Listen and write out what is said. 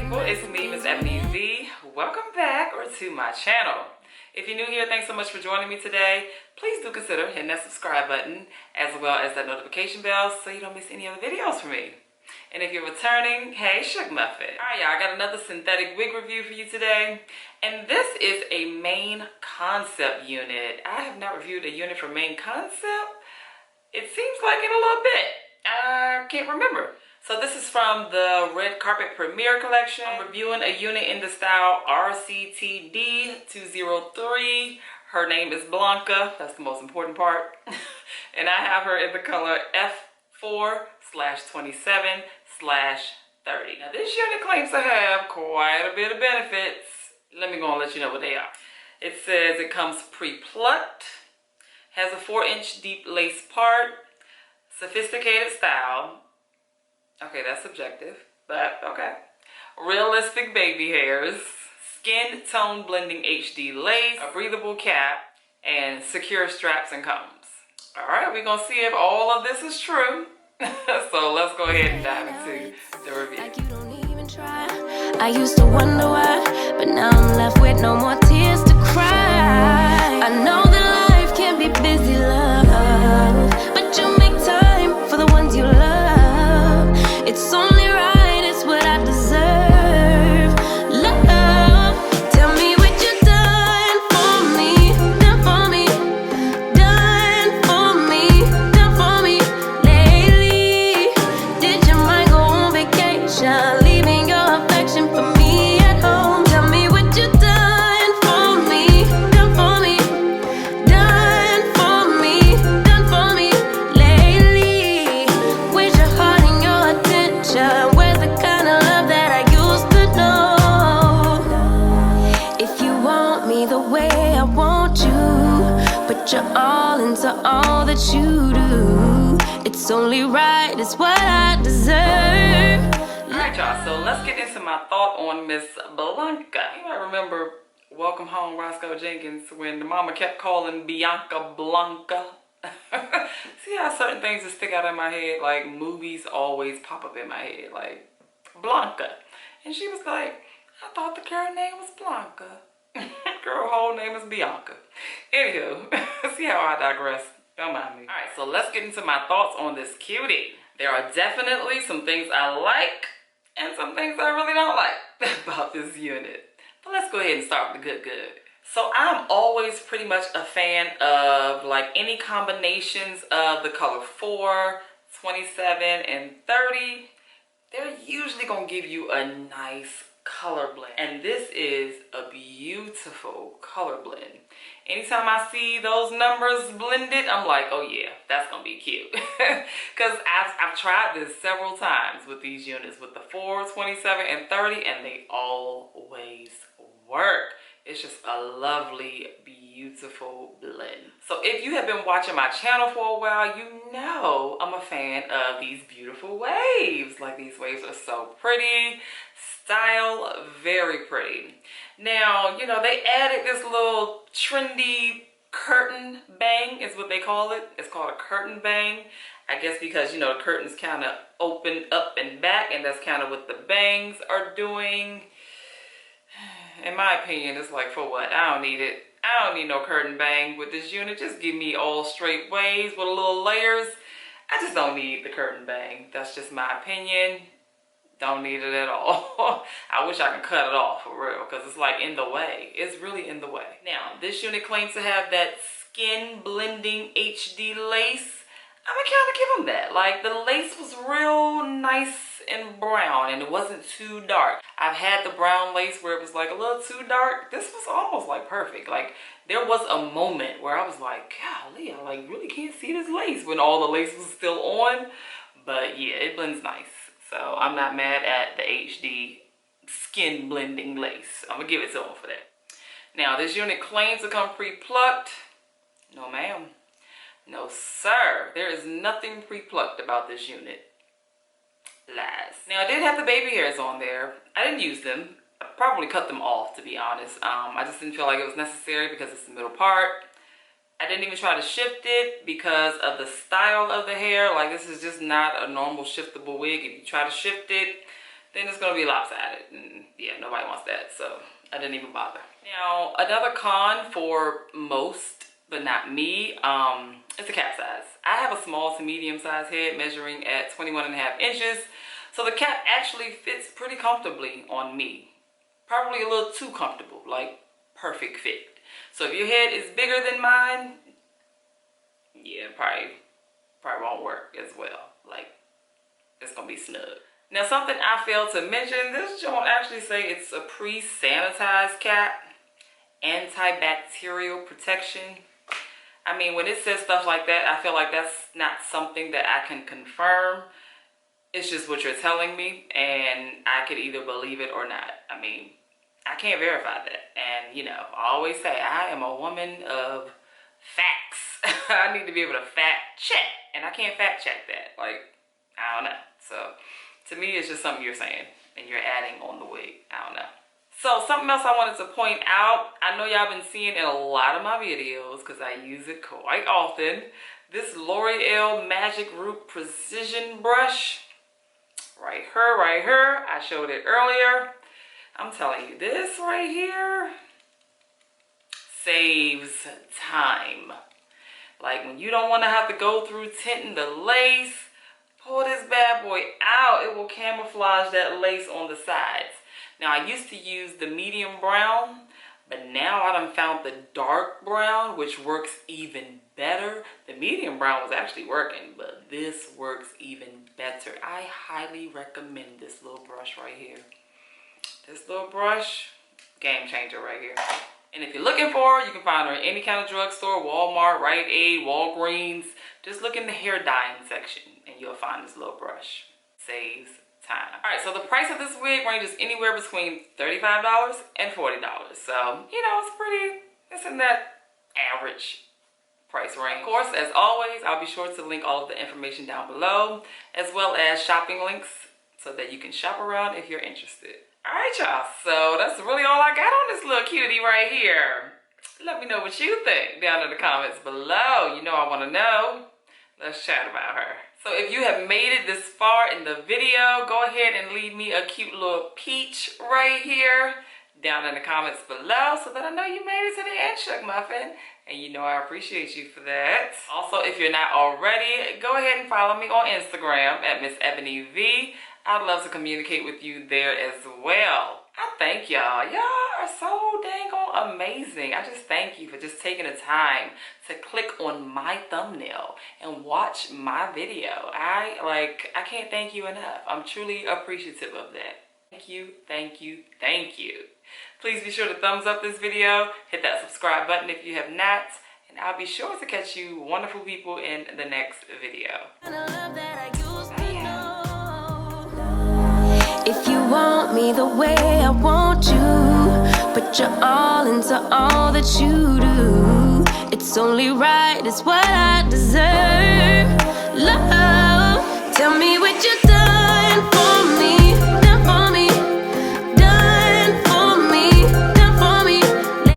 people, it's me, MsEbonyVee. Welcome back or to my channel. If you're new here, thanks so much for joining me today. Please do consider hitting that subscribe button as well as that notification bell so you don't miss any other videos from me. And if you're returning, hey, Shug Muffins. Alright, y'all, I got another synthetic wig review for you today. And this is a main concept unit. I have not reviewed a unit for main concept. It seems like in a little bit. I can't remember. So this is from the Red Carpet Premiere collection. I'm reviewing a unit in the style RCTD203. Her name is Blanca. That's the most important part. And I have her in the color F4/27/30. Now this unit claims to have quite a bit of benefits. Let me go and let you know what they are. It says it comes pre-plucked, has a 4-inch deep lace part, sophisticated style. Okay, that's subjective, but okay. Realistic baby hairs, skin tone blending HD lace, a breathable cap, and secure straps and combs. All right, we're gonna see if all of this is true. So let's go ahead and dive into the review. Like you don't even try. I used to wonder why, but now I'm left with no more tears to cry. I know that life can be busy, love, but you make time for the ones you love. It's only right, it's what I deserve. Love, tell me what you've done for me, done for me, done for me, done for me lately. Did your mind go on vacation, leaving your affection for me at home? Tell me what you've done for me, done for me, done for me, done for me lately. Where's your heart and your attention? Where's the kind of love that I used to know? If you want me the way I want you, put your all into all that you do. It's only right, it's what I deserve. Alright y'all, so let's get into my thought on Miss Blanca. You might remember Welcome Home Roscoe Jenkins when the mama kept calling Bianca Blanca. See how certain things just stick out in my head, like movies always pop up in my head, like Blanca. And she was like, I thought the girl name was Blanca. Girl whole name is Bianca. Anywho, see how I digress. Don't mind me. Alright, so let's get into my thoughts on this cutie. There are definitely some things I like and some things I really don't like about this unit. But let's go ahead and start with the good. So I'm always pretty much a fan of like any combinations of the color 4, 27, and 30. They're usually gonna give you a nice color blend. And this is a beautiful color blend. Anytime I see those numbers blended, I'm like, oh yeah, that's gonna be cute. Because I've tried this several times with these units, with the 4, 27, and 30, and they always work. It's just a lovely, beautiful blend. So if you have been watching my channel for a while, you know I'm a fan of these beautiful waves. Like, these waves are so pretty. Style, very pretty. Now, you know, they added this little trendy curtain bang is what they call it. It's called a curtain bang. I guess because, you know, the curtains kind of open up and back, and that's kind of what the bangs are doing. In my opinion, it's like, for what? I don't need it. I don't need no curtain bang with this unit. Just give me all straight waves with a little layers. I just don't need the curtain bang. That's just my opinion. Don't need it at all. I wish I could cut it off for real, because it's like in the way. It's really in the way. Now, this unit claims to have that skin blending HD lace. I'm gonna kind of give them that. Like, the lace was real nice and brown, and it wasn't too dark. I've had the brown lace where it was like a little too dark. This was almost like perfect. Like, there was a moment where I was like, golly, I like really can't see this lace when all the lace was still on. But yeah, it blends nice. So I'm not mad at the HD skin blending lace. I'm gonna give it to them for that. Now, this unit claims to come pre-plucked. No ma'am. No sir. There is nothing pre-plucked about this unit. Lies. Now, I did have the baby hairs on there. I didn't use them. I probably cut them off, to be honest. I just didn't feel like it was necessary because it's the middle part. I didn't even try to shift it because of the style of the hair. Like, this is just not a normal shiftable wig. If you try to shift it, then it's gonna be lopsided. And yeah, nobody wants that, so I didn't even bother. Now, another con for most, but not me, is the cap size. I have a small to medium size head measuring at 21.5 inches. So the cap actually fits pretty comfortably on me. Probably a little too comfortable, like perfect fit. So if your head is bigger than mine, yeah, probably won't work as well. Like, it's gonna be snug. Now, something I failed to mention, this joint actually say it's a pre-sanitized cap, antibacterial protection. I mean, when it says stuff like that, I feel like that's not something that I can confirm. It's just what you're telling me, and I could either believe it or not. I mean, I can't verify that. And, you know, I always say I am a woman of facts. I need to be able to fact check, and I can't fact check that. Like, I don't know. So, to me, it's just something you're saying, and you're adding on the wig. I don't know. So, something else I wanted to point out. I know y'all been seeing in a lot of my videos, because I use it quite often. This L'Oreal Magic Root Precision Brush. Right here. I showed it earlier. I'm telling you, this right here saves time. Like, when you don't want to have to go through tinting the lace, pull this bad boy out. It will camouflage that lace on the sides. Now, I used to use the medium brown, but now I done found the dark brown, which works even better. The medium brown was actually working, but this works even better. I highly recommend this little brush right here. This little brush, game changer right here. And if you're looking for her, you can find her in any kind of drugstore, Walmart, Rite Aid, Walgreens. Just look in the hair dyeing section and you'll find this little brush. Saves time. All right, so the price of this wig ranges anywhere between $35 and $40. So, you know, it's in that average price range. Of course, as always, I'll be sure to link all of the information down below, as well as shopping links so that you can shop around if you're interested. All right, y'all, so that's really all I got on this little cutie right here. Let me know what you think down in the comments below. You know I want to know. Let's chat about her. So if you have made it this far in the video, go ahead and leave me a cute little peach right here down in the comments below so that I know you made it to the end, Shug Muffin. And you know I appreciate you for that. Also, if you're not already, go ahead and follow me on Instagram at MsEbonyVee. I'd love to communicate with you there as well. I thank y'all. Y'all are so dang on amazing. I just thank you for just taking the time to click on my thumbnail and watch my video. I can't thank you enough. I'm truly appreciative of that. Thank you, thank you, thank you. Please be sure to thumbs up this video, hit that subscribe button if you have not, and I'll be sure to catch you wonderful people in the next video. If you want me the way I want you, put your all into all that you do. It's only right, it's what I deserve. Love, tell me what you